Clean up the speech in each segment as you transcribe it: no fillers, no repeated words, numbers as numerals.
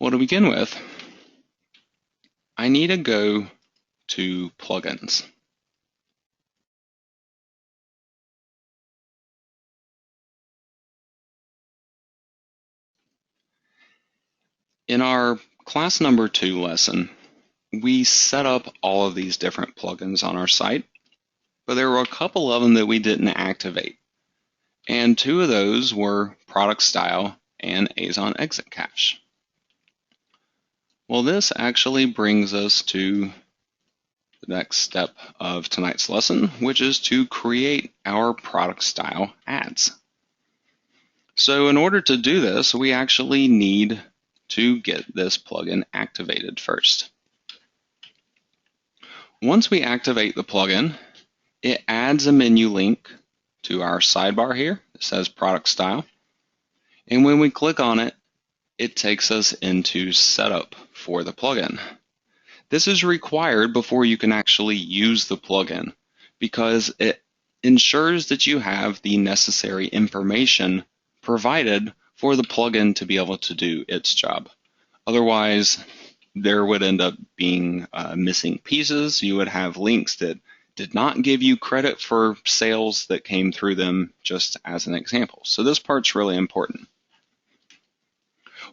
Well, to begin with, I need to go to plugins. In our class number 2 lesson, we set up all of these different plugins on our site, but there were a couple of them that we didn't activate. And 2 of those were product style and ASON exit cache. Well, this actually brings us to the next step of tonight's lesson, which is to create our product style ads. So in order to do this, we actually need to get this plugin activated first. Once we activate the plugin, it adds a menu link to our sidebar here. It says product style. And when we click on it, it takes us into setup for the plugin. This is required before you can actually use the plugin because it ensures that you have the necessary information provided for the plugin to be able to do its job. Otherwise, there would end up being missing pieces. You would have links that did not give you credit for sales that came through them, just as an example. So this part's really important.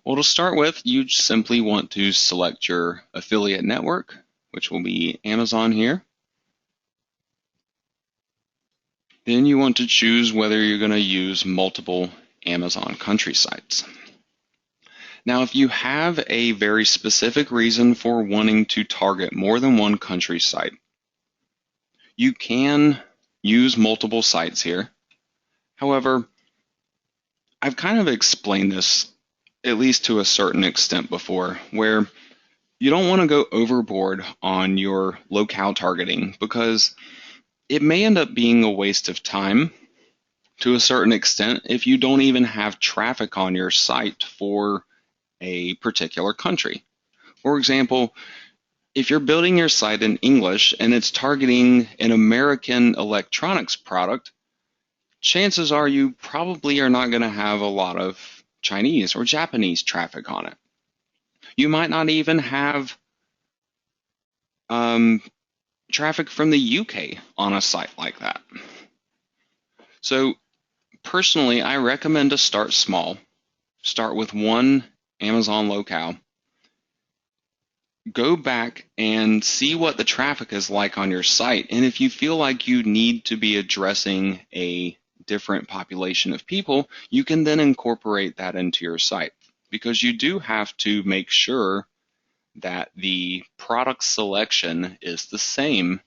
Well, to start with, you simply want to select your affiliate network, which will be Amazon here. Then you want to choose whether you're going to use multiple Amazon country sites. Now, if you have a very specific reason for wanting to target more than one country site, you can use multiple sites here. However, I've kind of explained this at least to a certain extent before, where you don't want to go overboard on your locale targeting because it may end up being a waste of time to a certain extent if you don't even have traffic on your site for a particular country. For example, if you're building your site in English and it's targeting an American electronics product, chances are you probably are not going to have a lot of Chinese or Japanese traffic on it. You might not even have traffic from the UK on a site like that. So personally, I recommend to start small. Start with one Amazon locale. Go back and see what the traffic is like on your site. And if you feel like you need to be addressing a different population of people, you can then incorporate that into your site, because you do have to make sure that the product selection is the same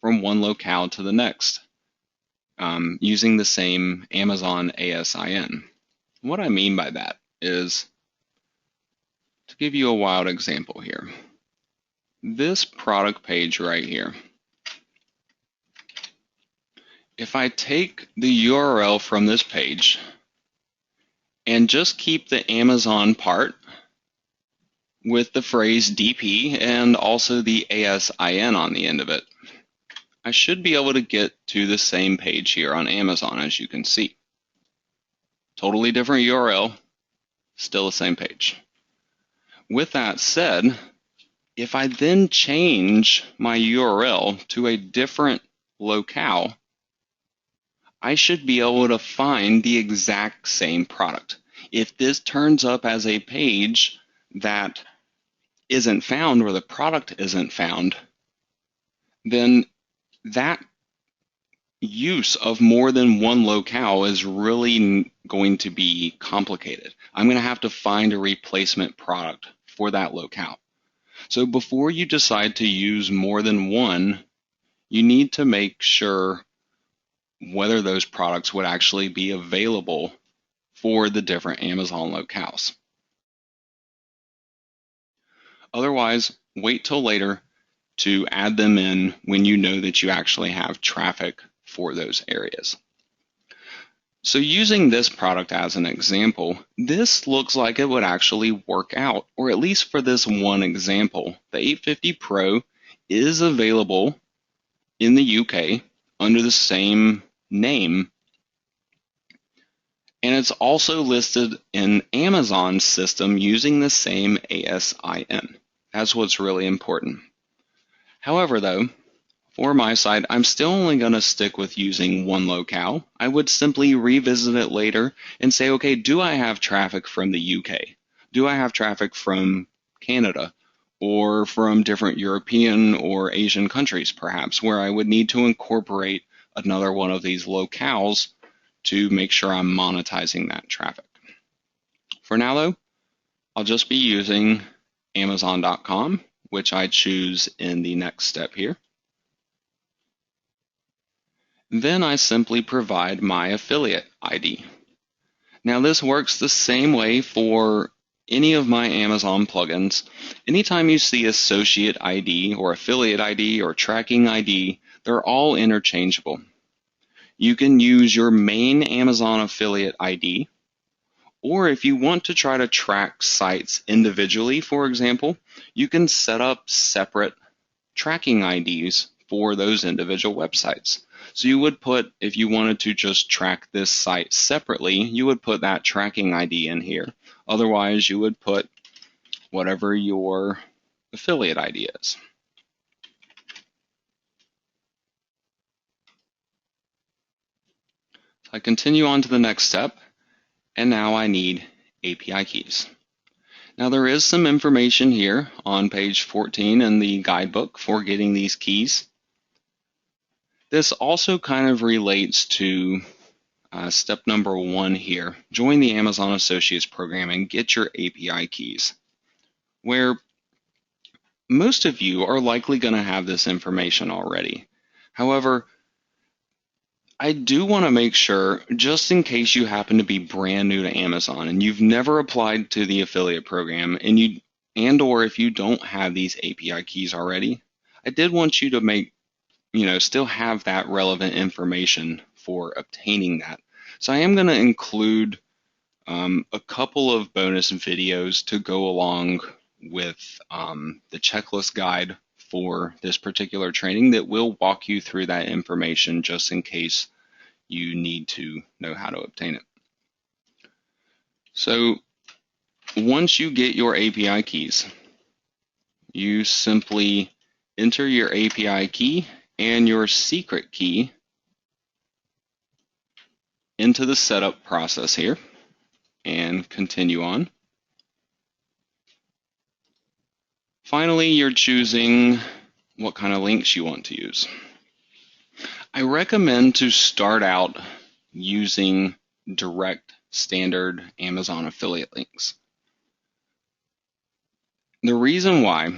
from one locale to the next, using the same Amazon ASIN. What I mean by that is, to give you a wild example here, this product page right here, if I take the URL from this page and just keep the Amazon part with the phrase DP and also the ASIN on the end of it, I should be able to get to the same page here on Amazon, as you can see. Totally different URL, still the same page. With that said, if I then change my URL to a different locale, I should be able to find the exact same product. If this turns up as a page that isn't found, or the product isn't found, then that use of more than one locale is really going to be complicated. I'm going to have to find a replacement product for that locale. So before you decide to use more than one, you need to make sure whether those products would actually be available for the different Amazon locales. Otherwise, wait till later to add them in when you know that you actually have traffic for those areas. So using this product as an example, this looks like it would actually work out, or at least for this one example. The 850 Pro is available in the UK under the same name And it's also listed in Amazon's system using the same ASIN. That's what's really important. However, though, for my side, I'm still only going to stick with using one locale. I would simply revisit it later and say, okay, do I have traffic from the UK? Do I have traffic from Canada? Or from different European or Asian countries, perhaps, where I would need to incorporate another one of these locales to make sure I'm monetizing that traffic. For now, though, I'll just be using Amazon.com, which I choose in the next step here. Then I simply provide my affiliate ID. Now this works the same way for any of my Amazon plugins. Anytime you see associate ID or affiliate ID or tracking ID, they're all interchangeable. You can use your main Amazon affiliate ID, or if you want to try to track sites individually, for example, you can set up separate tracking IDs for those individual websites. So you would put, if you wanted to just track this site separately, you would put that tracking ID in here. Otherwise, you would put whatever your affiliate ID is. So I continue on to the next step, and now I need API keys. Now there is some information here on page 14 in the guidebook for getting these keys. This also kind of relates to step number 1 here. Join the Amazon Associates program and get your API keys, where most of you are likely going to have this information already. However, I do want to make sure, just in case you happen to be brand new to Amazon and you've never applied to the affiliate program or if you don't have these API keys already, I did want you to still have that relevant information for obtaining that. So I am going to include a couple of bonus videos to go along with the checklist guide for this particular training that will walk you through that information just in case you need to know how to obtain it. So once you get your API keys, you simply enter your API key and your secret key into the setup process here and continue on. Finally, you're choosing what kind of links you want to use. I recommend to start out using direct standard Amazon affiliate links. The reason why,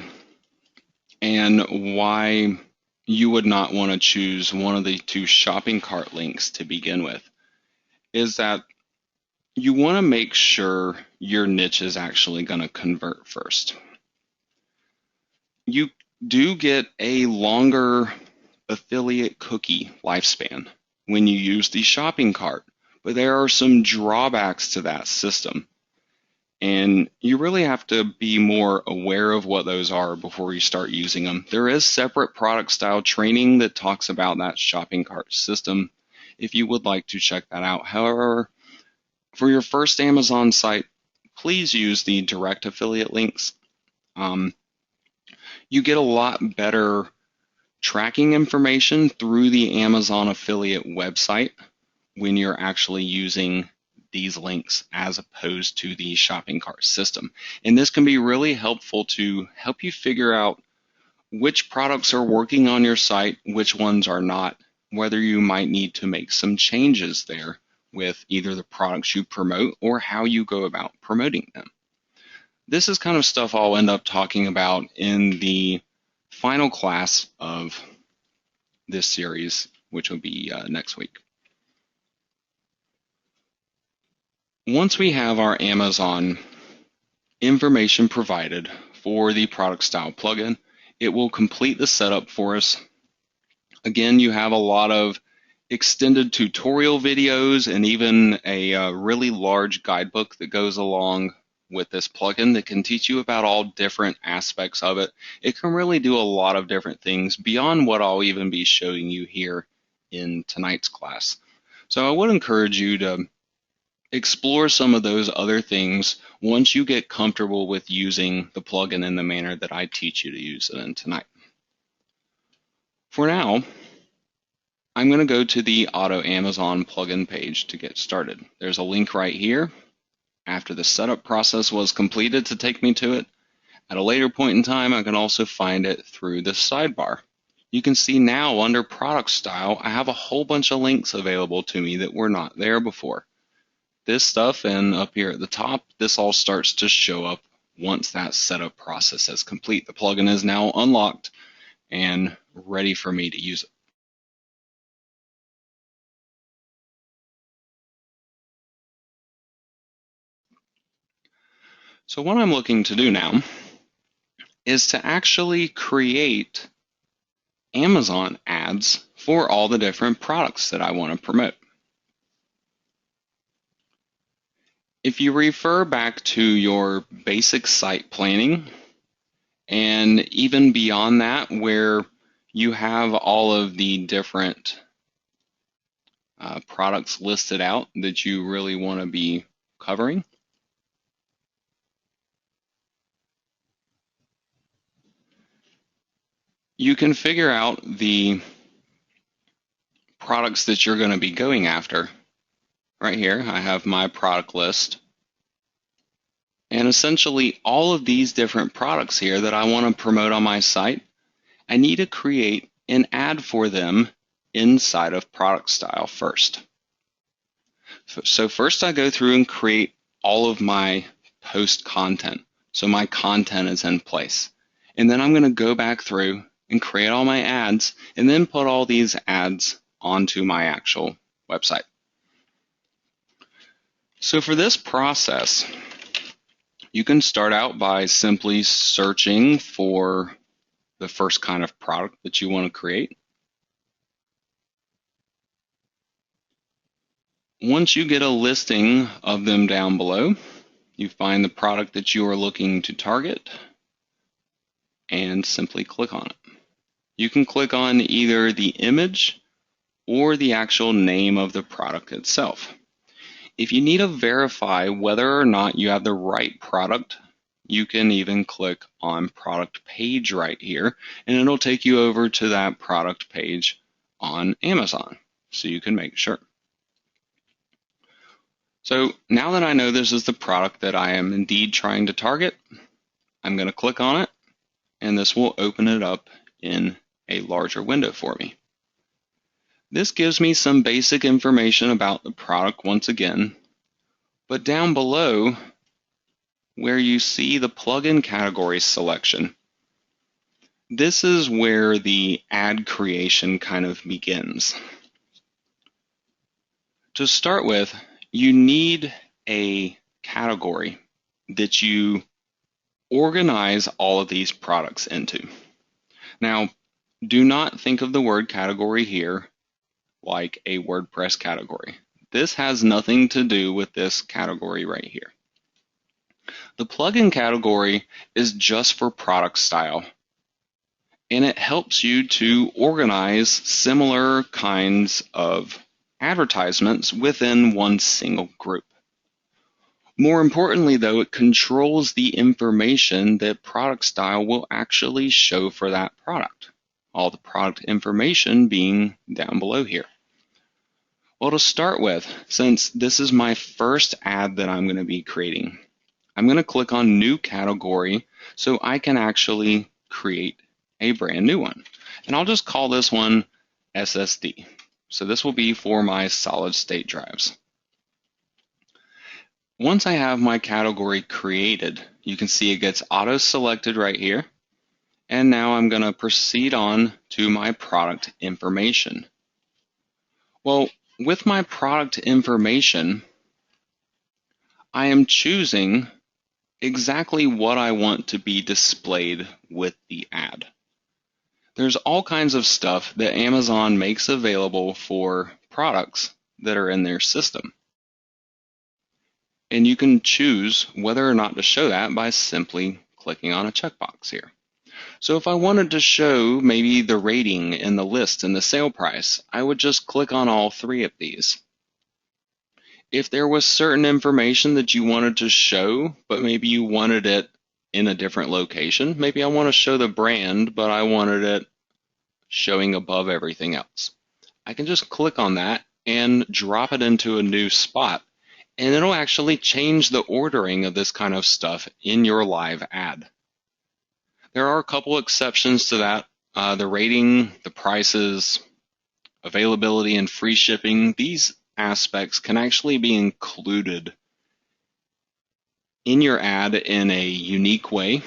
and why you would not want to choose one of the 2 shopping cart links to begin with, is that you want to make sure your niche is actually going to convert first. You do get a longer affiliate cookie lifespan when you use the shopping cart, but there are some drawbacks to that system. And you really have to be more aware of what those are before you start using them. There is separate product style training that talks about that shopping cart system if you would like to check that out. However, for your first Amazon site, please use the direct affiliate links. You get a lot better tracking information through the Amazon affiliate website when you're actually using these links as opposed to the shopping cart system. And this can be really helpful to help you figure out which products are working on your site, which ones are not, whether you might need to make some changes there with either the products you promote or how you go about promoting them. This is kind of stuff I'll end up talking about in the final class of this series, which will be next week. Once we have our Amazon information provided for the product style plugin, it will complete the setup for us. Again, you have a lot of extended tutorial videos and even a really large guidebook that goes along with this plugin that can teach you about all different aspects of it. It can really do a lot of different things beyond what I'll even be showing you here in tonight's class. So I would encourage you to explore some of those other things once you get comfortable with using the plugin in the manner that I teach you to use it in tonight. For now, I'm going to go to the Auto Amazon plugin page to get started. There's a link right here after the setup process was completed to take me to it. At a later point in time, I can also find it through the sidebar. You can see now under product style, I have a whole bunch of links available to me that were not there before. This stuff and up here at the top, this all starts to show up once that setup process is complete. The plugin is now unlocked and ready for me to use it. So what I'm looking to do now is to actually create Amazon ads for all the different products that I want to promote. If you refer back to your basic site planning, and even beyond that, where you have all of the different products listed out that you really want to be covering, you can figure out the products that you're going to be going after. Right here, I have my product list. And essentially, all of these different products here that I want to promote on my site, I need to create an ad for them inside of product style first. So first I go through and create all of my post content. So my content is in place. And then I'm going to go back through and create all my ads and then put all these ads onto my actual website. So for this process, you can start out by simply searching for the first kind of product that you want to create. Once you get a listing of them down below, you find the product that you are looking to target and simply click on it. You can click on either the image or the actual name of the product itself. If you need to verify whether or not you have the right product, you can even click on product page right here, and it'll take you over to that product page on Amazon, so you can make sure. So now that I know this is the product that I am indeed trying to target, I'm going to click on it, and this will open it up in a larger window for me. This gives me some basic information about the product once again, but down below where you see the plugin category selection, this is where the ad creation kind of begins. To start with, you need a category that you organize all of these products into. Now, do not think of the word category here like a WordPress category. This has nothing to do with this category right here. The plugin category is just for product style, and it helps you to organize similar kinds of advertisements within one single group. More importantly, though, it controls the information that product style will actually show for that product. All the product information being down below here. Well, to start with, since this is my first ad that I'm going to be creating, I'm going to click on New Category so I can actually create a brand new one. And I'll just call this one SSD. So this will be for my solid state drives. Once I have my category created, you can see it gets auto-selected right here. And now I'm going to proceed on to my product information. Well, with my product information, I am choosing exactly what I want to be displayed with the ad. There's all kinds of stuff that Amazon makes available for products that are in their system. And you can choose whether or not to show that by simply clicking on a checkbox here. So if I wanted to show maybe the rating and the list and the sale price, I would just click on all three of these. If there was certain information that you wanted to show, but maybe you wanted it in a different location, maybe I want to show the brand, but I wanted it showing above everything else. I can just click on that and drop it into a new spot, and it'll actually change the ordering of this kind of stuff in your live ad. There are a couple exceptions to that. The rating, the prices, availability, and free shipping, these aspects can actually be included in your ad in a unique way.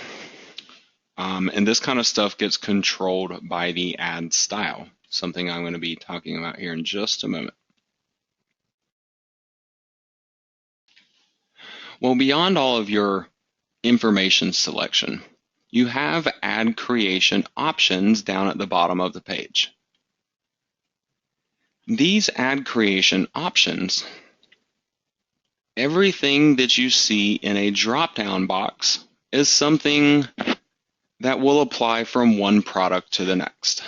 And this kind of stuff gets controlled by the ad style, something I'm going to be talking about here in just a moment. Well, beyond all of your information selection, you have ad creation options down at the bottom of the page. These ad creation options, everything that you see in a drop-down box is something that will apply from one product to the next.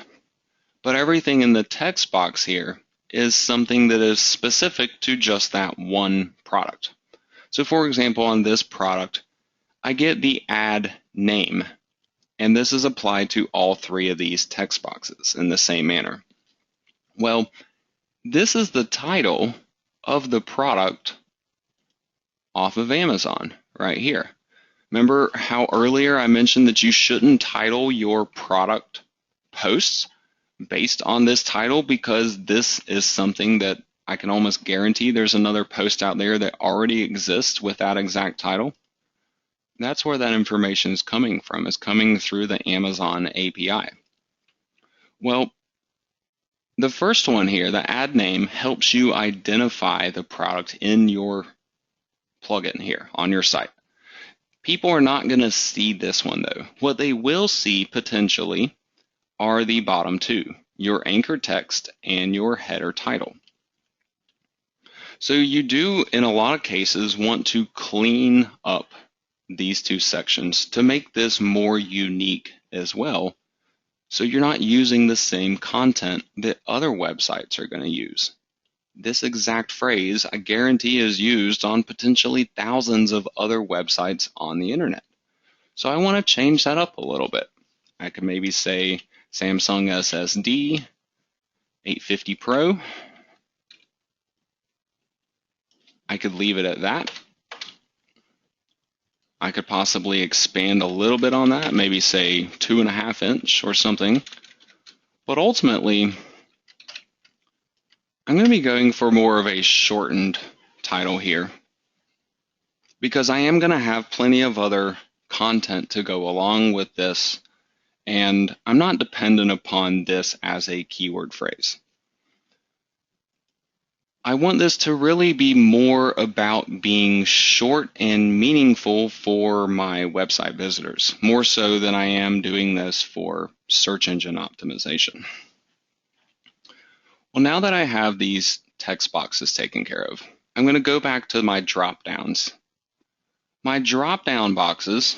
But everything in the text box here is something that is specific to just that one product. So for example, on this product, I get the ad name, and this is applied to all three of these text boxes in the same manner. Well, this is the title of the product off of Amazon right here. Remember how earlier I mentioned that you shouldn't title your product posts based on this title, because this is something that I can almost guarantee there's another post out there that already exists with that exact title. That's where that information is coming from. It's coming through the Amazon API. Well, the first one here, the ad name, helps you identify the product in your plugin here on your site. People are not going to see this one though. What they will see potentially are the bottom two, your anchor text and your header title. So you do, in a lot of cases, want to clean up these two sections to make this more unique as well, so you're not using the same content that other websites are going to use. This exact phrase, I guarantee, is used on potentially thousands of other websites on the internet. So I want to change that up a little bit. I could maybe say Samsung SSD 850 Pro. I could leave it at that. I could possibly expand a little bit on that, maybe say 2.5 inch or something. But ultimately, I'm going to be going for more of a shortened title here, because I am going to have plenty of other content to go along with this, and I'm not dependent upon this as a keyword phrase. I want this to really be more about being short and meaningful for my website visitors, more so than I am doing this for search engine optimization. Well, now that I have these text boxes taken care of, I'm going to go back to my drop-downs. My drop-down boxes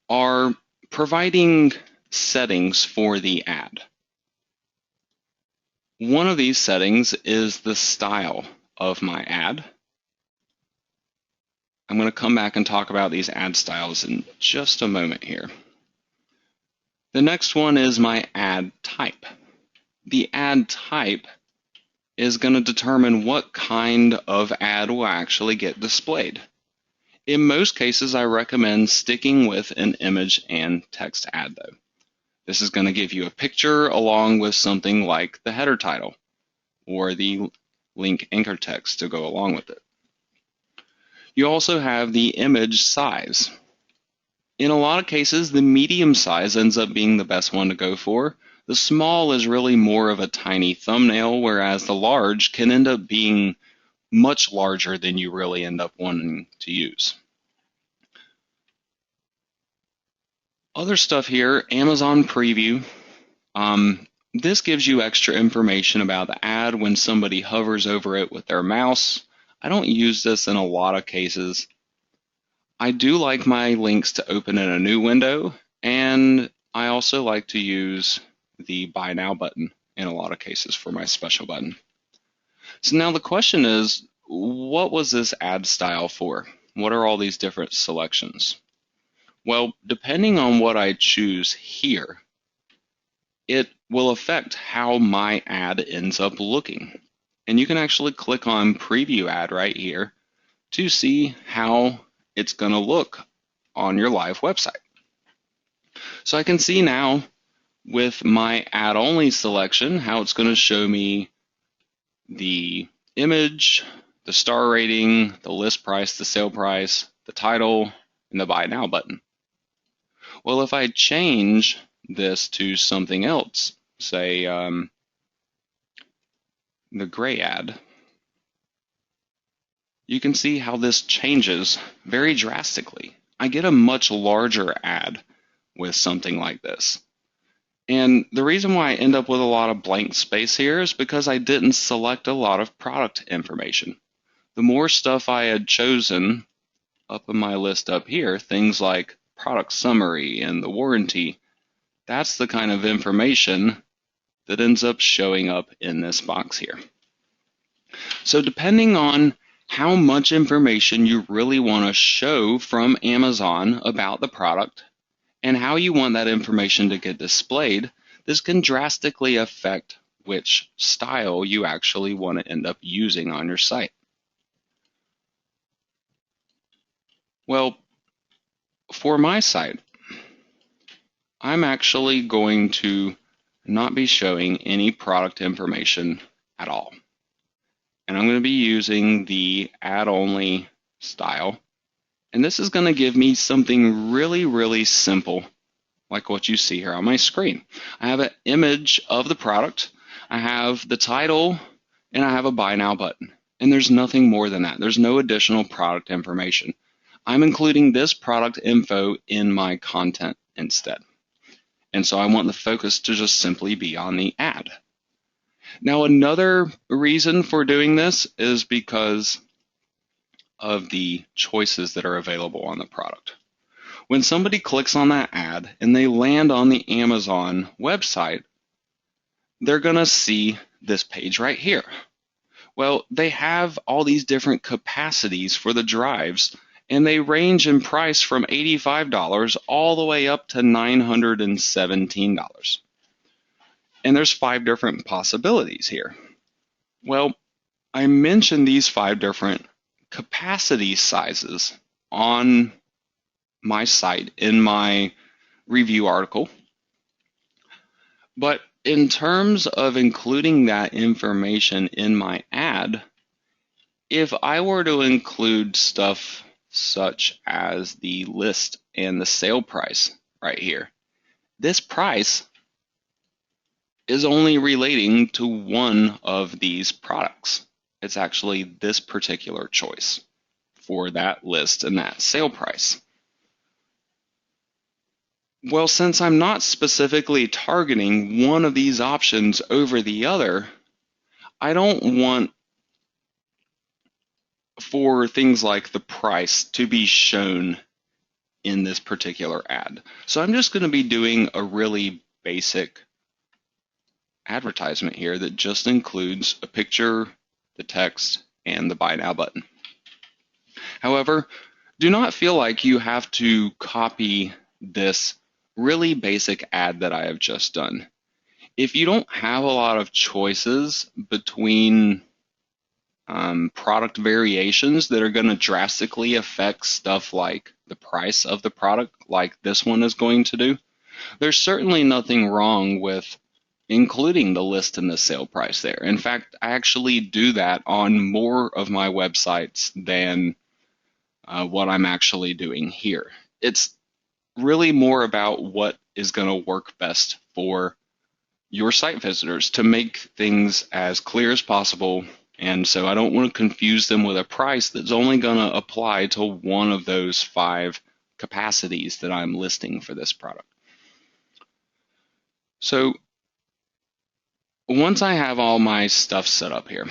are providing settings for the ad. One of these settings is the style of my ad. I'm going to come back and talk about these ad styles in just a moment here. The next one is my ad type. The ad type is going to determine what kind of ad will actually get displayed. In most cases, I recommend sticking with an image and text ad though. This is going to give you a picture along with something like the header title or the link anchor text to go along with it. You also have the image size. In a lot of cases, the medium size ends up being the best one to go for. The small is really more of a tiny thumbnail, whereas the large can end up being much larger than you really end up wanting to use. Other stuff here, Amazon Preview. This gives you extra information about the ad when somebody hovers over it with their mouse. I don't use this in a lot of cases. I do like my links to open in a new window, and I also like to use the Buy Now button in a lot of cases for my special button. So now the question is, what was this ad style for? What are all these different selections? Well, depending on what I choose here, it will affect how my ad ends up looking. And you can actually click on Preview Ad right here to see how it's going to look on your live website. So I can see now with my ad only selection how it's going to show me the image, the star rating, the list price, the sale price, the title, and the Buy Now button. Well, if I change this to something else, say the gray ad, you can see how this changes very drastically. I get a much larger ad with something like this. And the reason why I end up with a lot of blank space here is because I didn't select a lot of product information. The more stuff I had chosen up in my list up here, things like product summary and the warranty, that's the kind of information that ends up showing up in this box here. So depending on how much information you really want to show from Amazon about the product and how you want that information to get displayed, this can drastically affect which style you actually want to end up using on your site. Well, for my site, I'm actually going to not be showing any product information at all. And I'm going to be using the ad-only style. And this is going to give me something really, really simple, like what you see here on my screen. I have an image of the product, I have the title, and I have a Buy Now button. And there's nothing more than that. There's no additional product information. I'm including this product info in my content instead. And so I want the focus to just simply be on the ad. Now, another reason for doing this is because of the choices that are available on the product. When somebody clicks on that ad and they land on the Amazon website, they're going to see this page right here. Well, they have all these different capacities for the drives, and they range in price from $85 all the way up to $917. And there's 5 different possibilities here. Well, I mentioned these 5 different capacity sizes on my site in my review article. But in terms of including that information in my ad, if I were to include stuff such as the list and the sale price right here, this price is only relating to one of these products. It's actually this particular choice for that list and that sale price. Well, since I'm not specifically targeting one of these options over the other, I don't want for things like the price to be shown in this particular ad. So I'm just going to be doing a really basic advertisement here that just includes a picture, the text, and the Buy Now button. However, do not feel like you have to copy this really basic ad that I have just done. If you don't have a lot of choices between product variations that are going to drastically affect stuff like the price of the product, like this one is going to do, there's certainly nothing wrong with including the list and the sale price there. In fact, I actually do that on more of my websites than what I'm actually doing here. It's really more about what is going to work best for your site visitors to make things as clear as possible. And so I don't want to confuse them with a price that's only going to apply to one of those 5 capacities that I'm listing for this product. So once I have all my stuff set up here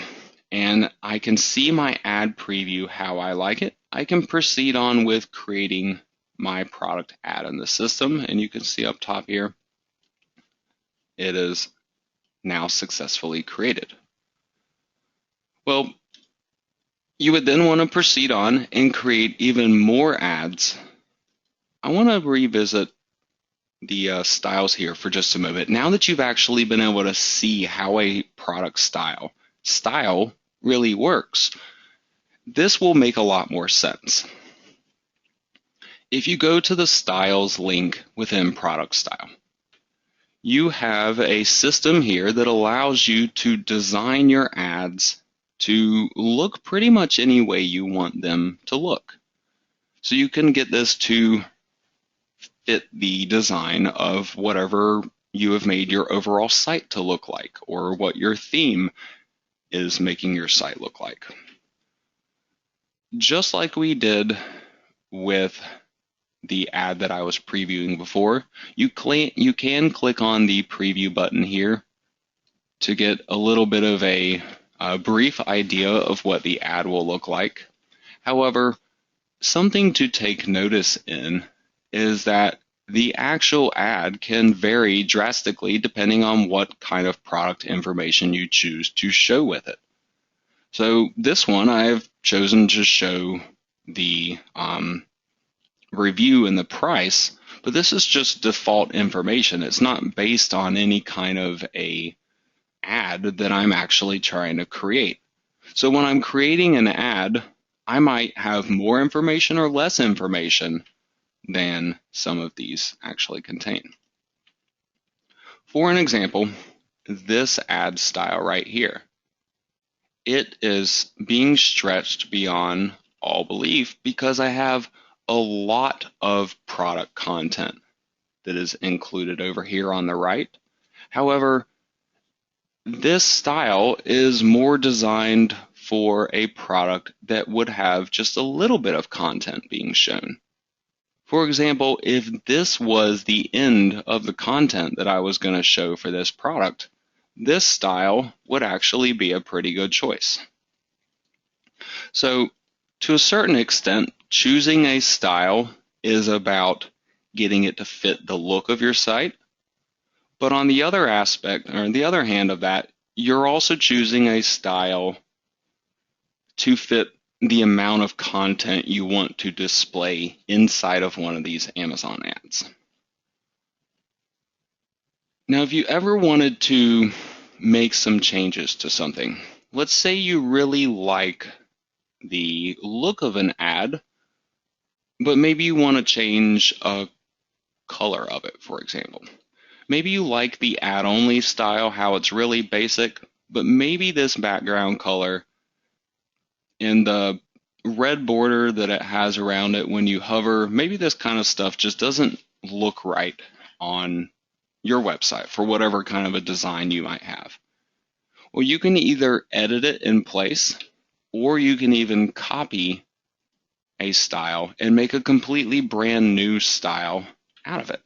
and I can see my ad preview how I like it, I can proceed on with creating my product ad in the system. And you can see up top here, it is now successfully created. Well, You would then want to proceed on and create even more ads. I want to revisit the styles here for just a moment. Now that you've actually been able to see how a product style really works, this will make a lot more sense. If you go to the styles link within product style, you have a system here that allows you to design your ads to look pretty much any way you want them to look. So you can get this to fit the design of whatever you have made your overall site to look like, or what your theme is making your site look like. Just like we did with the ad that I was previewing before, you can click on the preview button here to get a little bit of a brief idea of what the ad will look like. However, something to take notice in is that the actual ad can vary drastically depending on what kind of product information you choose to show with it. So this one, I've chosen to show the review and the price, but this is just default information. It's not based on any kind of a ad that I'm actually trying to create. So when I'm creating an ad, I might have more information or less information than some of these actually contain. For an example, this ad style right here, it is being stretched beyond all belief because I have a lot of product content that is included over here on the right. However, this style is more designed for a product that would have just a little bit of content being shown. For example, if this was the end of the content that I was going to show for this product, this style would actually be a pretty good choice. So, to a certain extent, choosing a style is about getting it to fit the look of your site. But on the other aspect, or the other hand of that, you're also choosing a style to fit the amount of content you want to display inside of one of these Amazon ads. Now, if you ever wanted to make some changes to something, let's say you really like the look of an ad, but maybe you want to change a color of it, for example. Maybe you like the ad-only style, how it's really basic, but maybe this background color and the red border that it has around it when you hover, maybe this kind of stuff just doesn't look right on your website for whatever kind of a design you might have. Well, you can either edit it in place, or you can even copy a style and make a completely brand new style out of it.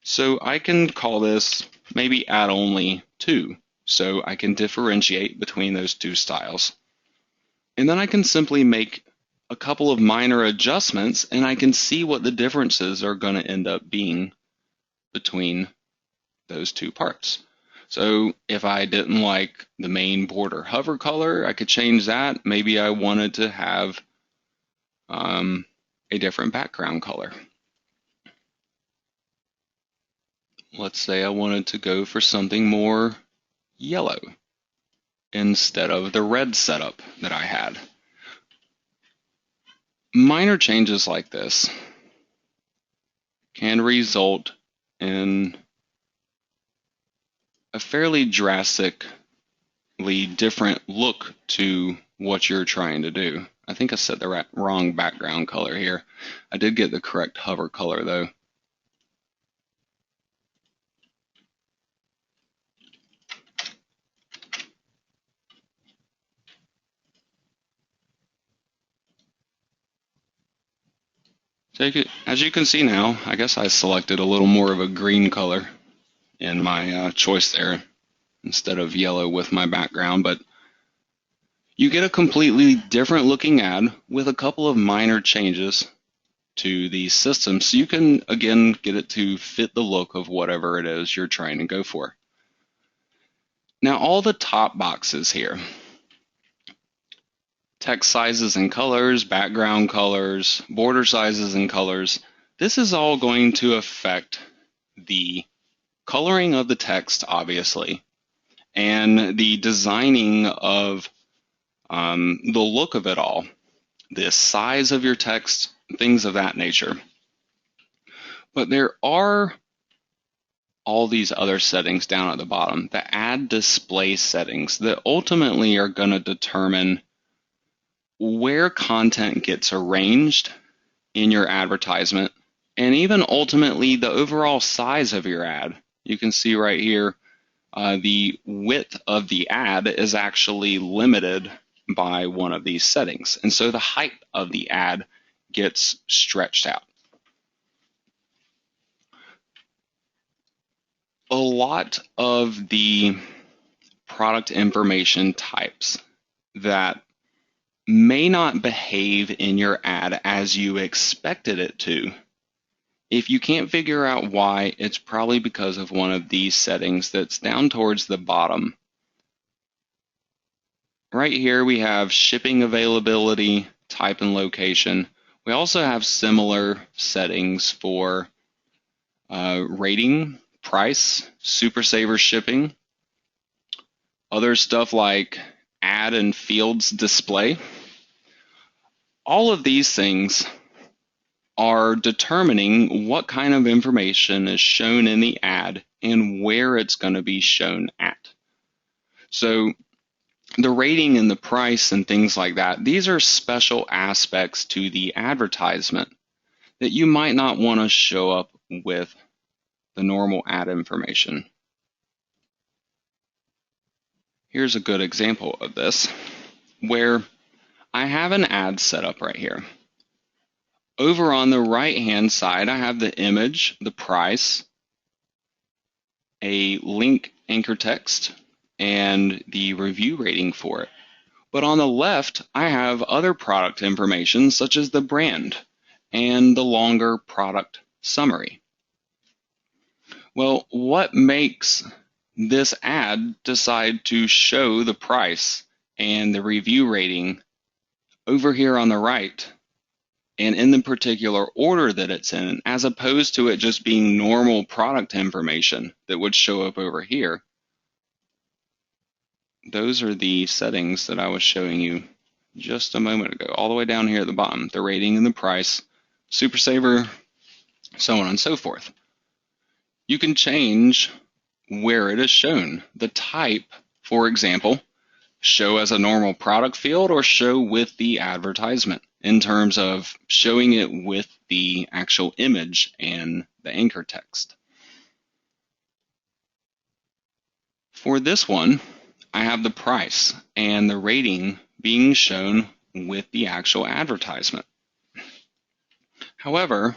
So I can call this maybe add only 2, so I can differentiate between those two styles. And then I can simply make a couple of minor adjustments, and I can see what the differences are going to end up being between those two parts. So if I didn't like the main border hover color, I could change that. Maybe I wanted to have a different background color. Let's say I wanted to go for something more yellow instead of the red setup that I had. Minor changes like this can result in a fairly drastically different look to what you're trying to do. I think I set the wrong background color here. I did get the correct hover color though. So as you can see now, I guess I selected a little more of a green color in my choice there instead of yellow with my background, but you get a completely different looking ad with a couple of minor changes to the system, so you can again get it to fit the look of whatever it is you're trying to go for. Now all the top boxes here, text sizes and colors, background colors, border sizes and colors. This is all going to affect the coloring of the text, obviously, and the designing of the look of it all, the size of your text, things of that nature. But there are all these other settings down at the bottom, the add display settings, that ultimately are going to determine where content gets arranged in your advertisement, and even ultimately the overall size of your ad. You can see right here, the width of the ad is actually limited by one of these settings. And so the height of the ad gets stretched out. A lot of the product information types that may not behave in your ad as you expected it to. If you can't figure out why, it's probably because of one of these settings that's down towards the bottom. Right here we have shipping availability, type and location. We also have similar settings for rating, price, Super Saver shipping, other stuff like ad and fields display. All of these things are determining what kind of information is shown in the ad and where it's going to be shown at. So the rating and the price and things like that, these are special aspects to the advertisement that you might not want to show up with the normal ad information. Here's a good example of this, where I have an ad set up right here. Over on the right-hand side, I have the image, the price, a link anchor text, and the review rating for it. But on the left, I have other product information such as the brand and the longer product summary. Well, what makes this ad decide to show the price and the review rating over here on the right and in the particular order that it's in, as opposed to it just being normal product information that would show up over here? Those are the settings that I was showing you just a moment ago, all the way down here at the bottom, the rating and the price, Super Saver, so on and so forth. You can change where it is shown. The type, for example, show as a normal product field or show with the advertisement in terms of showing it with the actual image and the anchor text. For this one, I have the price and the rating being shown with the actual advertisement. However,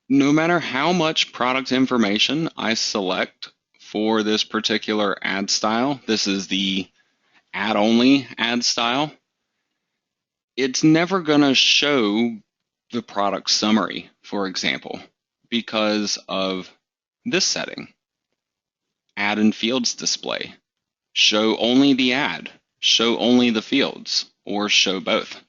no matter how much product information I select for this particular ad style, this is the ad-only ad style, it's never going to show the product summary, for example, because of this setting. Ad and fields display. Show only the ad, show only the fields, or show both.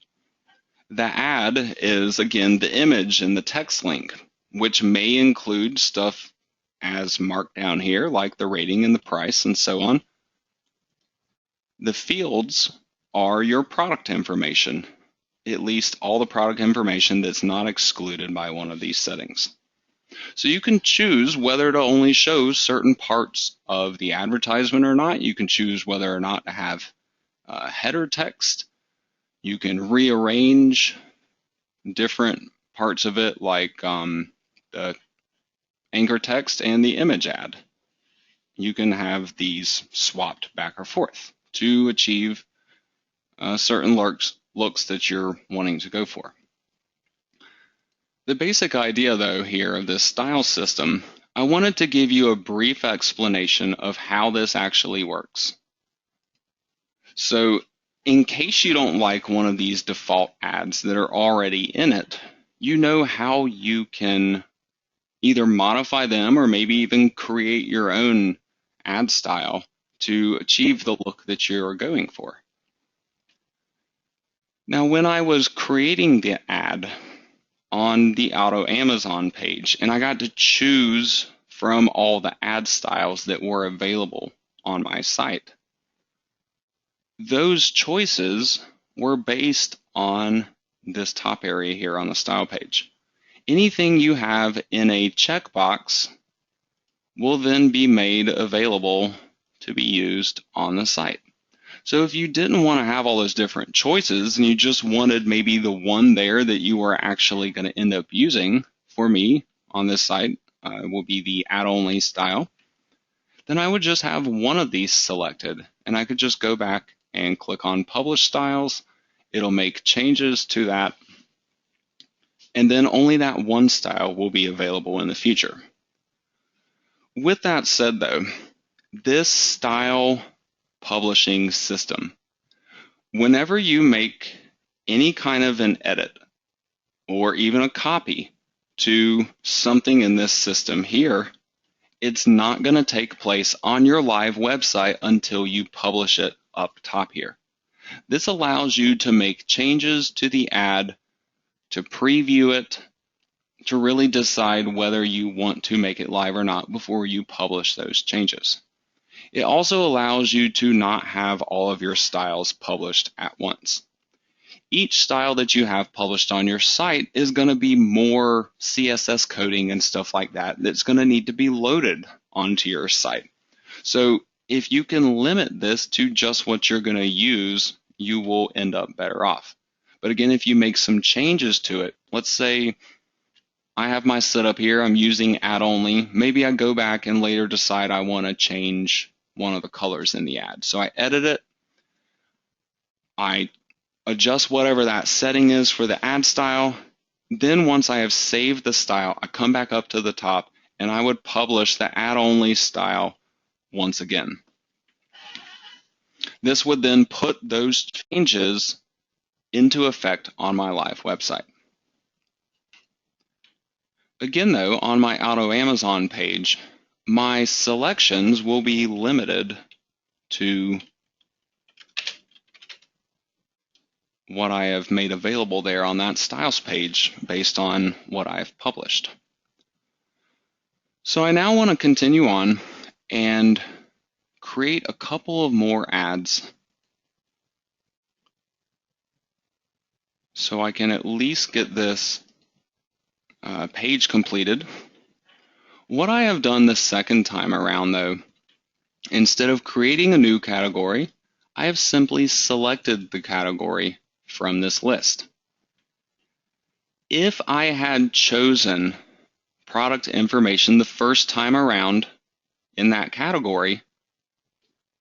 The ad is, again, the image and the text link, which may include stuff as marked down here, like the rating and the price and so on. The fields are your product information, at least all the product information that's not excluded by one of these settings. So you can choose whether to only show certain parts of the advertisement or not. You can choose whether or not to have header text. You can rearrange different parts of it, like the anchor text and the image ad. You can have these swapped back or forth to achieve certain looks that you're wanting to go for. The basic idea, though, here of this style system, I wanted to give you a brief explanation of how this actually works. So, in case you don't like one of these default ads that are already in it, you know how you can either modify them or maybe even create your own ad style to achieve the look that you're going for. Now, when I was creating the ad on the Auto Amazon page, and I got to choose from all the ad styles that were available on my site, those choices were based on this top area here on the style page. Anything you have in a checkbox will then be made available to be used on the site. So if you didn't want to have all those different choices and you just wanted maybe the one there that you were actually going to end up using, for me on this site will be the add-only style, then I would just have one of these selected and I could just go back and click on Publish Styles. It'll make changes to that, and then only that one style will be available in the future. With that said though, this style publishing system, whenever you make any kind of an edit or even a copy to something in this system here, it's not going to take place on your live website until you publish it up top here. This allows you to make changes to the ad, to preview it, to really decide whether you want to make it live or not before you publish those changes. It also allows you to not have all of your styles published at once. Each style that you have published on your site is going to be more CSS coding and stuff like that that's going to need to be loaded onto your site. So if you can limit this to just what you're going to use, you will end up better off. But again, if you make some changes to it, let's say I have my setup here, I'm using ad only. Maybe I go back and later decide I want to change one of the colors in the ad. So I edit it. I adjust whatever that setting is for the ad style. Then once I have saved the style, I come back up to the top and I would publish the ad only style once again. This would then put those changes into effect on my live website. Again though, on my Auto Amazon page, my selections will be limited to what I have made available there on that styles page based on what I've published. So I now want to continue on and create a couple of more ads so I can at least get this page completed. What I have done the second time around though, instead of creating a new category, I have simply selected the category from this list. If I had chosen product information the first time around in that category,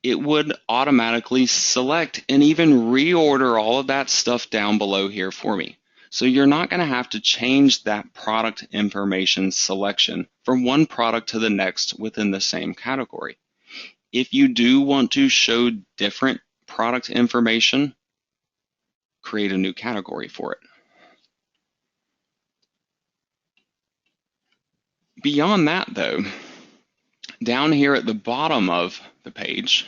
it would automatically select and even reorder all of that stuff down below here for me. So you're not going to have to change that product information selection from one product to the next within the same category. If you do want to show different product information, create a new category for it. Beyond that though, down here at the bottom of the page,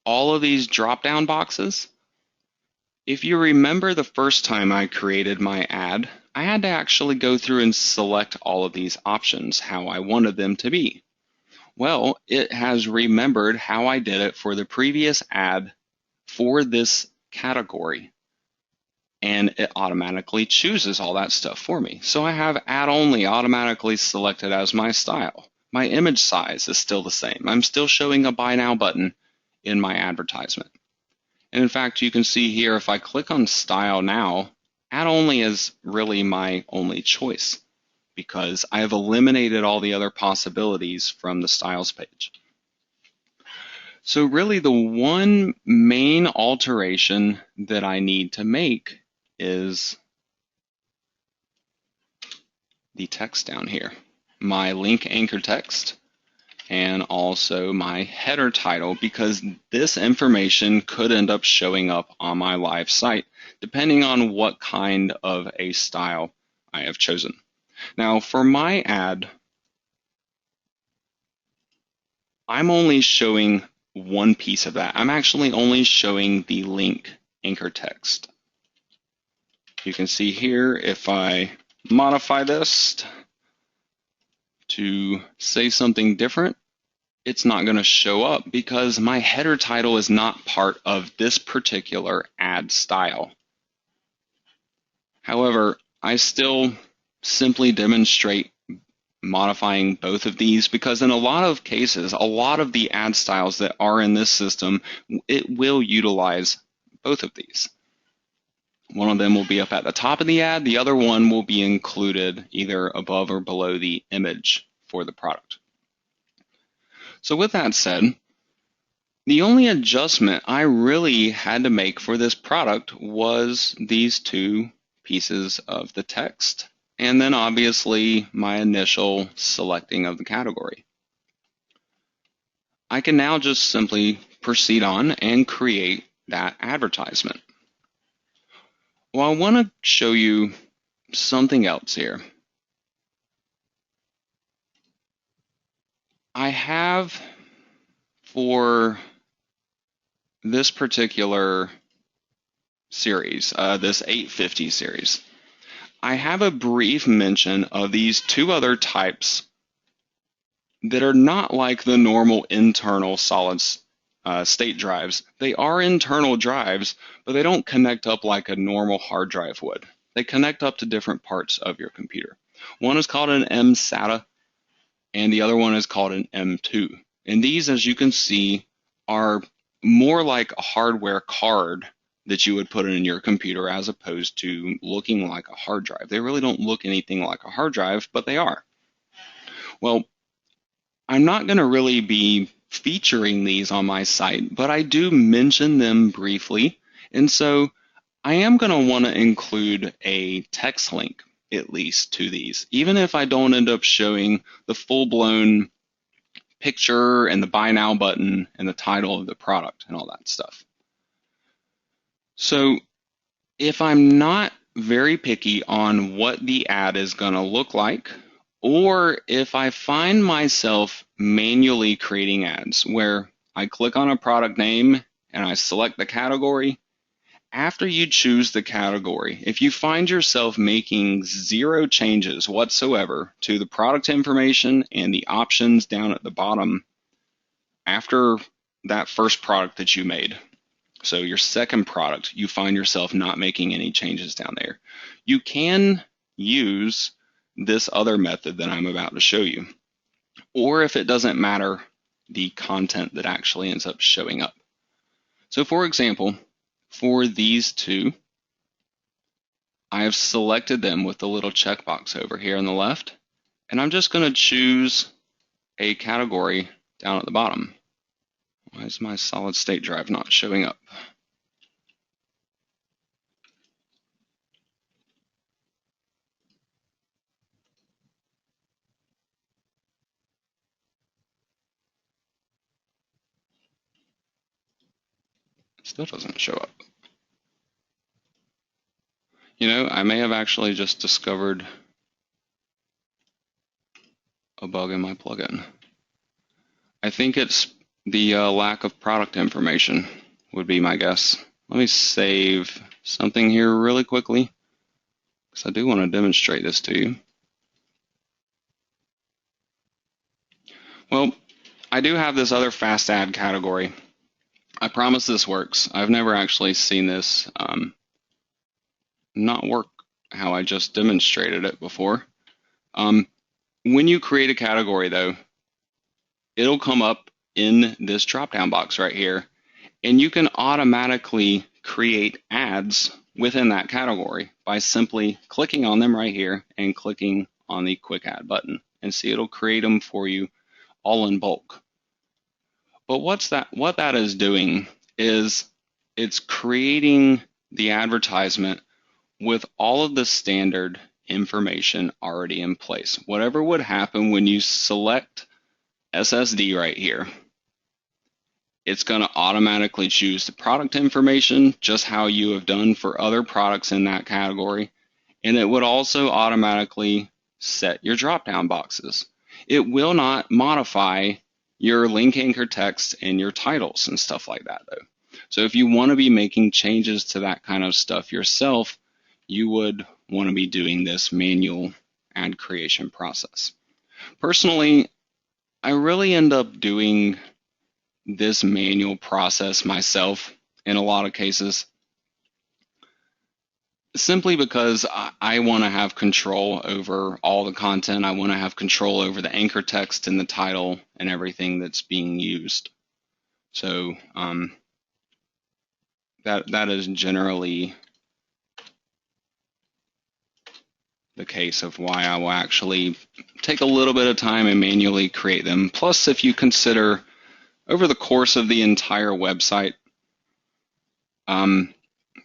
all of these drop-down boxes, if you remember the first time I created my ad, I had to actually go through and select all of these options, how I wanted them to be. Well, it has remembered how I did it for the previous ad for this category, and it automatically chooses all that stuff for me. So I have ad only automatically selected as my style. My image size is still the same. I'm still showing a buy now button in my advertisement. And in fact, you can see here, if I click on style now, ad only is really my only choice because I have eliminated all the other possibilities from the styles page. So really the one main alteration that I need to make is the text down here, my link anchor text, and also my header title, because this information could end up showing up on my live site depending on what kind of a style I have chosen. Now for my ad, I'm only showing one piece of that. I'm actually only showing the link anchor text. You can see here, if I modify this to say something different, it's not going to show up because my header title is not part of this particular ad style. However, I still simply demonstrate modifying both of these because in a lot of cases, a lot of the ad styles that are in this system, it will utilize both of these. One of them will be up at the top of the ad. The other one will be included either above or below the image for the product. So with that said, the only adjustment I really had to make for this product was these two pieces of the text, and then obviously my initial selecting of the category. I can now just simply proceed on and create that advertisement. Well, I want to show you something else here. I have, for this particular series, this 850 series, I have a brief mention of these two other types that are not like the normal internal solid state drives. They are internal drives, but they don't connect up like a normal hard drive would. They connect up to different parts of your computer. One is called an mSATA, and the other one is called an M2. And these, as you can see, are more like a hardware card that you would put in your computer as opposed to looking like a hard drive. They really don't look anything like a hard drive, but they are. Well, I'm not going to really be featuring these on my site, but I do mention them briefly. And so I am going to want to include a text link, at least, to these, even if I don't end up showing the full-blown picture and the buy now button and the title of the product and all that stuff. So if I'm not very picky on what the ad is going to look like, or if I find myself manually creating ads where I click on a product name and I select the category, after you choose the category, if you find yourself making zero changes whatsoever to the product information and the options down at the bottom after that first product that you made, so your second product, you find yourself not making any changes down there, you can use this other method that I'm about to show you. Or if it doesn't matter, the content that actually ends up showing up. So for example, for these two, I have selected them with the little checkbox over here on the left, and I'm just going to choose a category down at the bottom. Why is my solid state drive not showing up? It still doesn't show up. You know, I may have actually just discovered a bug in my plugin. I think it's the lack of product information would be my guess. Let me save something here really quickly, because I do want to demonstrate this to you. Well, I do have this other fast ad category. I promise this works. I've never actually seen this not work how I just demonstrated it before. When you create a category, though, it'll come up in this drop-down box right here, and you can automatically create ads within that category by simply clicking on them right here and clicking on the quick add button, and see it'll create them for you all in bulk. But what that is doing is it's creating the advertisement with all of the standard information already in place. Whatever would happen when you select SSD right here, it's going to automatically choose the product information, just how you have done for other products in that category, and it would also automatically set your drop-down boxes. It will not modify your link anchor text and your titles and stuff like that, though. So if you want to be making changes to that kind of stuff yourself, you would want to be doing this manual ad creation process. Personally, I really end up doing this manual process myself in a lot of cases, simply because I want to have control over all the content. I want to have control over the anchor text and the title and everything that's being used. So that is generally the case of why I will actually take a little bit of time and manually create them. Plus, if you consider over the course of the entire website,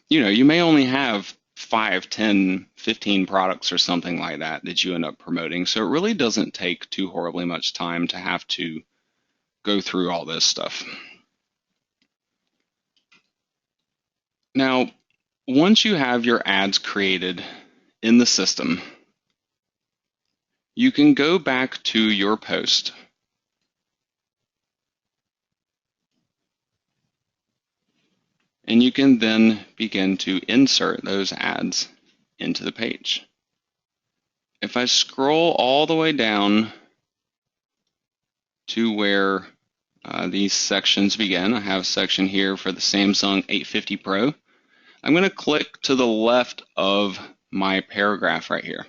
you may only have 5, 10, 15 products or something like that you end up promoting. So it really doesn't take too horribly much time to have to go through all this stuff. Now, once you have your ads created in the system, you can go back to your post and you can then begin to insert those ads into the page. If I scroll all the way down to where these sections begin, I have a section here for the Samsung A50 Pro. I'm going to click to the left of my paragraph right here.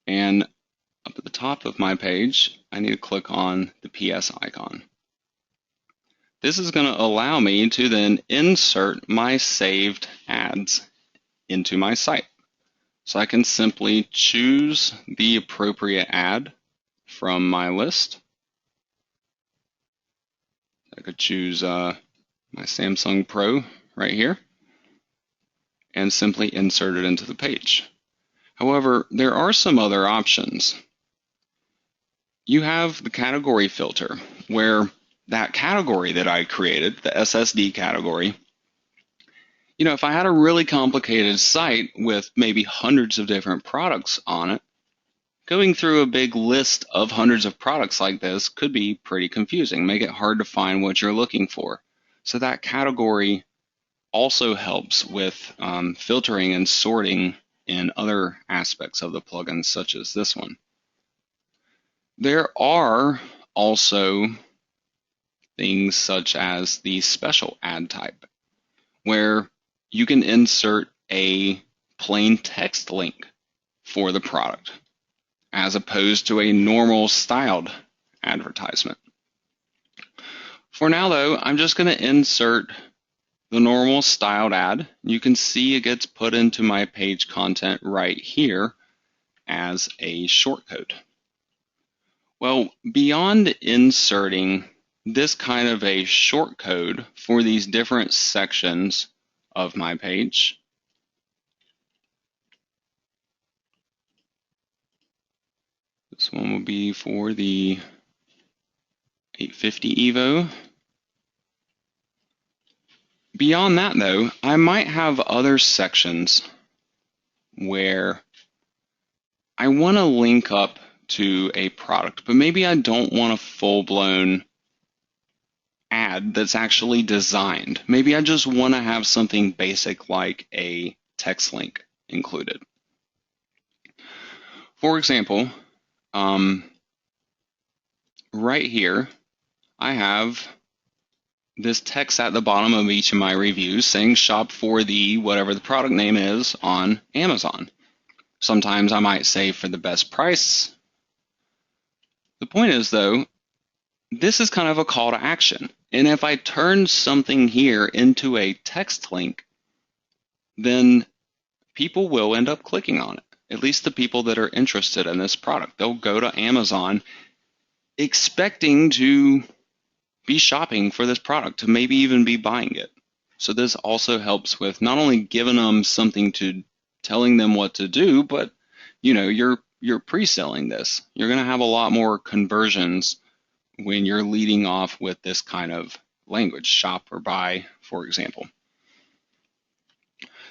And up at the top of my page, I need to click on the PS icon. This is going to allow me to then insert my saved ads into my site. So I can simply choose the appropriate ad from my list. I could choose my Samsung Pro right here and simply insert it into the page. However, there are some other options. You have the category filter, where that category that I created, the SSD category, if I had a really complicated site with maybe hundreds of different products on it, going through a big list of hundreds of products like this could be pretty confusing, make it hard to find what you're looking for. So that category also helps with filtering and sorting in other aspects of the plugin, such as this one. There are also things such as the special ad type, where you can insert a plain text link for the product, as opposed to a normal styled advertisement. For now, though, I'm just going to insert the normal styled ad. You can see it gets put into my page content right here as a shortcode. Well, beyond inserting this kind of a shortcode for these different sections of my page, this one will be for the 850 Evo. Beyond that, though, I might have other sections where I want to link up to a product, but maybe I don't want a full-blown ad that's actually designed. Maybe I just want to have something basic like a text link included. For example, right here, I have this text at the bottom of each of my reviews saying shop for the whatever the product name is on Amazon. Sometimes I might say for the best price. The point is, though, this is kind of a call to action. And if I turn something here into a text link, then people will end up clicking on it. At least the people that are interested in this product. They'll go to Amazon expecting to be shopping for this product, to maybe even be buying it. So this also helps with not only giving them something to telling them what to do, but you're pre-selling this. You're going to have a lot more conversions when you're leading off with this kind of language, shop or buy, for example.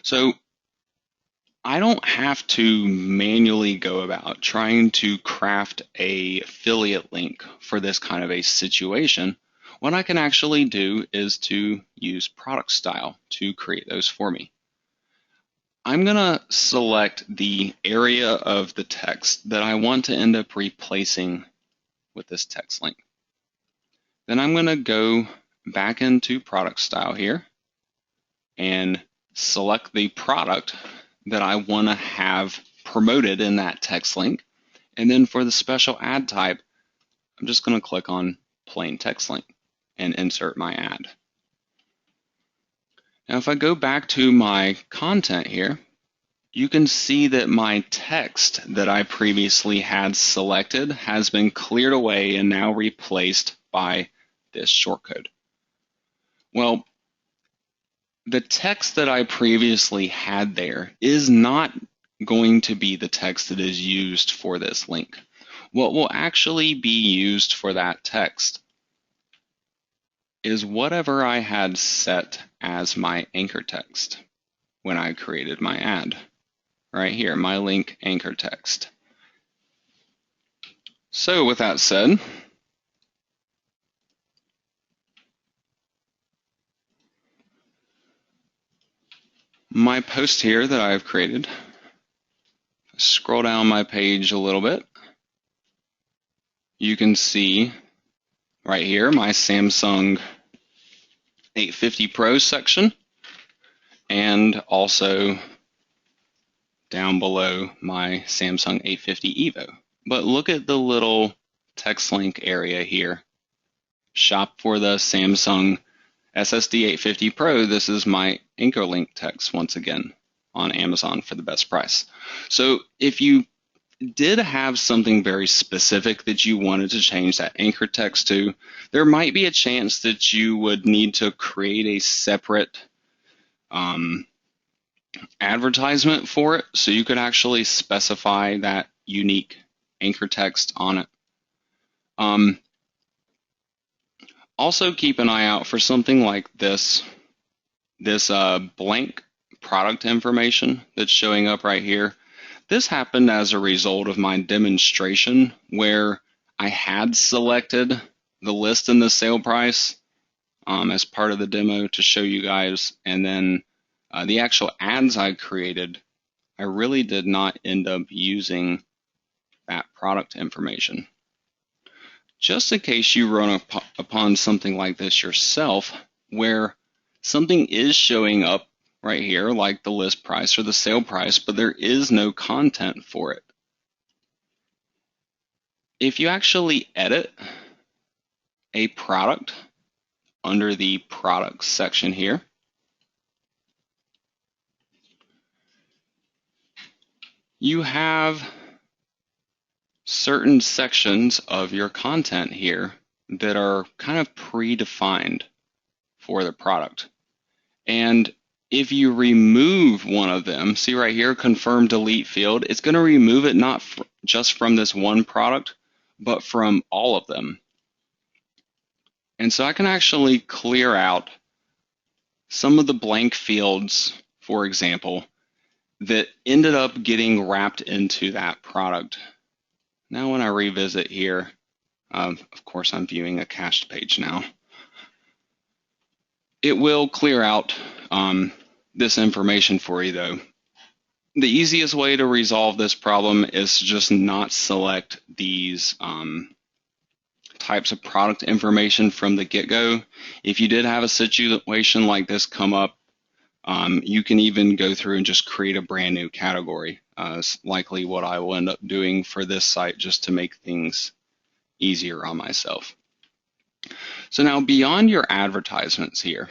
So I don't have to manually go about trying to craft an affiliate link for this kind of a situation. What I can actually do is to use product style to create those for me. I'm going to select the area of the text that I want to end up replacing with this text link. Then I'm going to go back into product style here and select the product that I want to have promoted in that text link. And then for the special ad type, I'm just going to click on plain text link and insert my ad. Now, if I go back to my content here, you can see that my text that I previously had selected has been cleared away and now replaced by this shortcode. Well, the text that I previously had there is not going to be the text that is used for this link. What will actually be used for that text is whatever I had set as my anchor text when I created my ad. Right here, my link anchor text. So with that said, my post here that I've created, scroll down my page a little bit, you can see right here my Samsung 850 Pro section, and also down below my Samsung 850 EVO. But look at the little text link area here. Shop for the Samsung SSD 850 Pro. This is my anchor link text once again on Amazon for the best price. So if you did have something very specific that you wanted to change that anchor text to, there might be a chance that you would need to create a separate advertisement for it, so you could actually specify that unique anchor text on it. Also keep an eye out for something like this blank product information that's showing up right here. This happened as a result of my demonstration where I had selected the list and the sale price as part of the demo to show you guys, and then the actual ads I created, I really did not end up using that product information. Just in case you run upon something like this yourself, where something is showing up right here, like the list price or the sale price, but there is no content for it. If you actually edit a product under the products section here, you have certain sections of your content here that are kind of predefined for the product. And if you remove one of them, see right here, confirm delete field, it's going to remove it not just from this one product, but from all of them. And so I can actually clear out some of the blank fields, for example, that ended up getting wrapped into that product. Now when I revisit here, of course I'm viewing a cached page now, it will clear out this information for you though. The easiest way to resolve this problem is to just not select these types of product information from the get-go. If you did have a situation like this come up, you can even go through and just create a brand new category. It's likely what I will end up doing for this site just to make things easier on myself. So now beyond your advertisements here,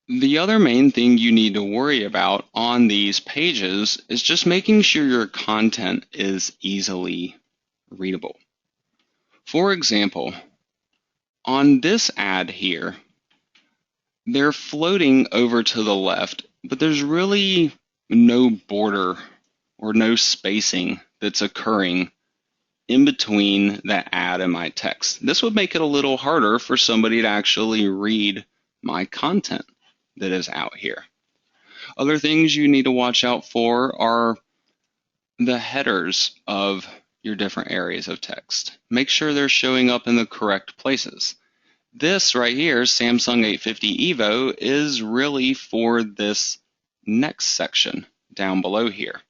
the other main thing you need to worry about on these pages is just making sure your content is easily readable. For example, on this ad here, they're floating over to the left, but there's really no border or no spacing that's occurring in between that ad and my text. This would make it a little harder for somebody to actually read my content that is out here. Other things you need to watch out for are the headers of your different areas of text. Make sure they're showing up in the correct places. This right here, Samsung 850 EVO, is really for this next section down below here.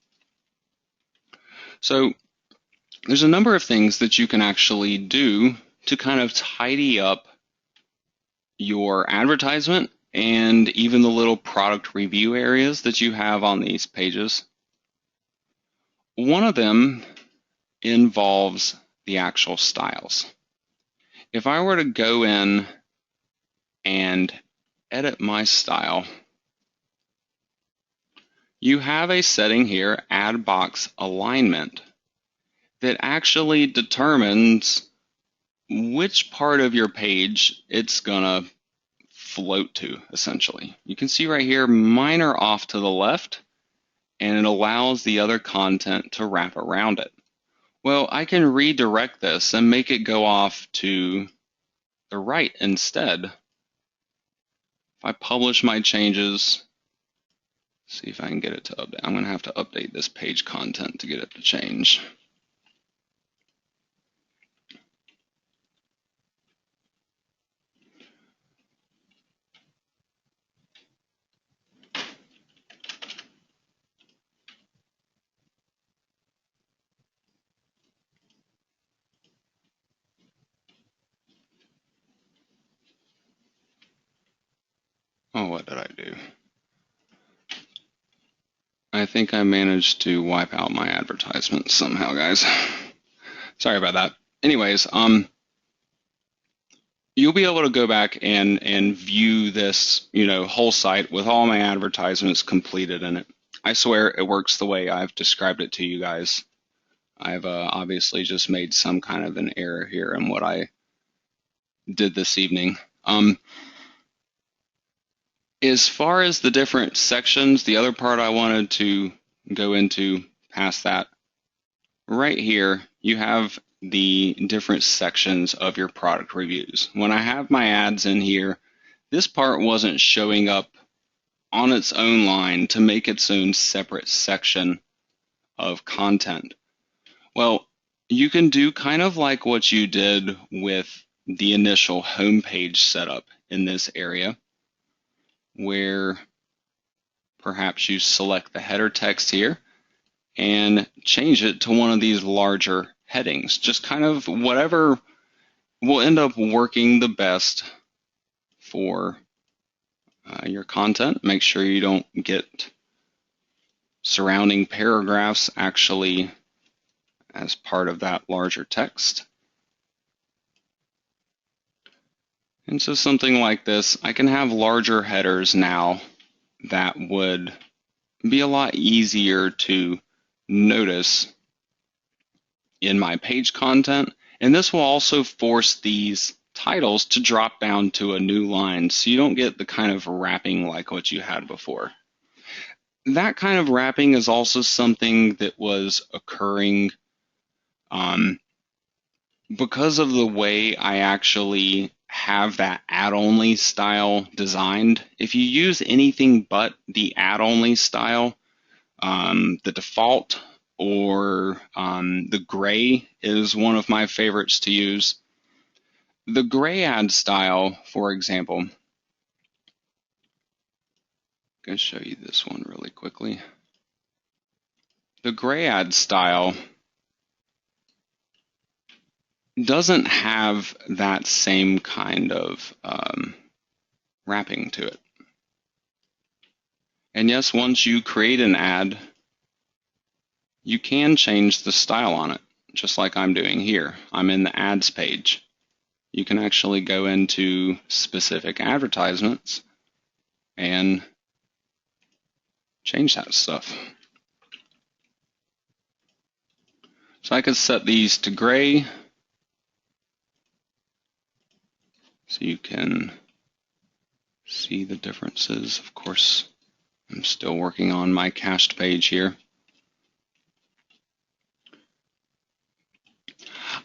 So there's a number of things that you can actually do to kind of tidy up your advertisement and even the little product review areas that you have on these pages. One of them involves the actual styles. If I were to go in and edit my style, you have a setting here, Add Box Alignment, that actually determines which part of your page it's gonna float to, essentially. You can see right here, mine are off to the left, and it allows the other content to wrap around it. Well, I can redirect this and make it go off to the right instead. If I publish my changes, see if I can get it to update. I'm going to have to update this page content to get it to change. Oh, what did I do? I think I managed to wipe out my advertisements somehow, guys. Sorry about that. Anyways, you'll be able to go back and view this, whole site with all my advertisements completed in it. I swear it works the way I've described it to you guys. I've obviously just made some kind of an error here in what I did this evening. As far as the different sections, the other part I wanted to go into past that, right here, you have the different sections of your product reviews. When I have my ads in here, this part wasn't showing up on its own line to make its own separate section of content. Well, you can do kind of like what you did with the initial homepage setup in this area, where perhaps you select the header text here and change it to one of these larger headings. Just kind of whatever will end up working the best for your content. Make sure you don't get surrounding paragraphs actually as part of that larger text. And so something like this, I can have larger headers now that would be a lot easier to notice in my page content. And this will also force these titles to drop down to a new line so you don't get the kind of wrapping like what you had before. That kind of wrapping is also something that was occurring because of the way I actually have that add-only style designed. If you use anything but the add-only style, the default or the gray is one of my favorites to use. The gray ad style, for example, I'm going to show you this one really quickly. The gray ad style doesn't have that same kind of wrapping to it. And yes, once you create an ad, you can change the style on it, just like I'm doing here. I'm in the ads page. You can actually go into specific advertisements and change that stuff. So I could set these to gray so you can see the differences. Of course, I'm still working on my cached page here.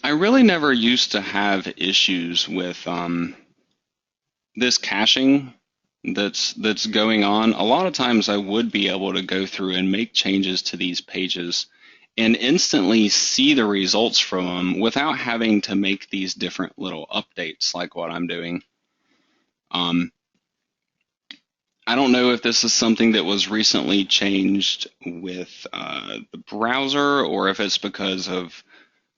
I really never used to have issues with this caching that's going on. A lot of times I would be able to go through and make changes to these pages and instantly see the results from them without having to make these different little updates like what I'm doing. I don't know if this is something that was recently changed with the browser, or if it's because of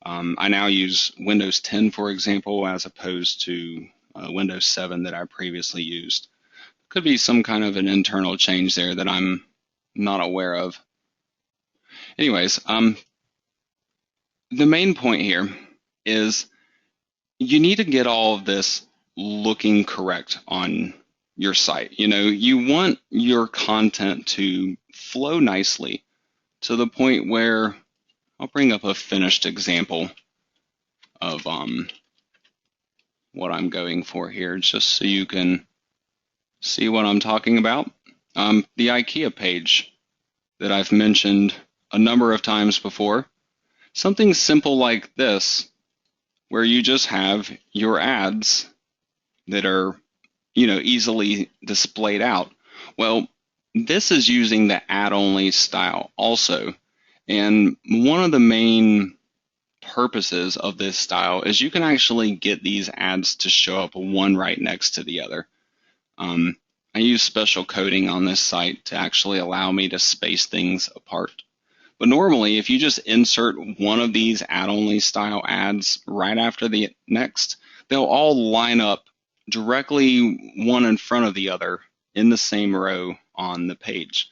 I now use Windows 10, for example, as opposed to Windows 7 that I previously used. Could be some kind of an internal change there that I'm not aware of. Anyways, the main point here is you need to get all of this looking correct on your site. You know, you want your content to flow nicely to the point where I'll bring up a finished example of what I'm going for here, just so you can see what I'm talking about. The IKEA page that I've mentioned a number of times before, something simple like this, where you just have your ads that are, easily displayed out. Well, this is using the ad-only style also. And one of the main purposes of this style is you can actually get these ads to show up one right next to the other. I use special coding on this site to actually allow me to space things apart. But normally, if you just insert one of these ad-only style ads right after the next, they'll all line up directly one in front of the other in the same row on the page.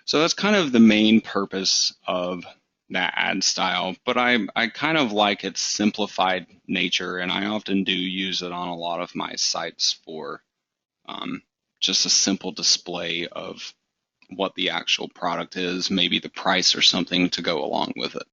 So that's kind of the main purpose of that ad style, but I kind of like its simplified nature, and I often do use it on a lot of my sites for just a simple display of what the actual product is, maybe the price or something to go along with it.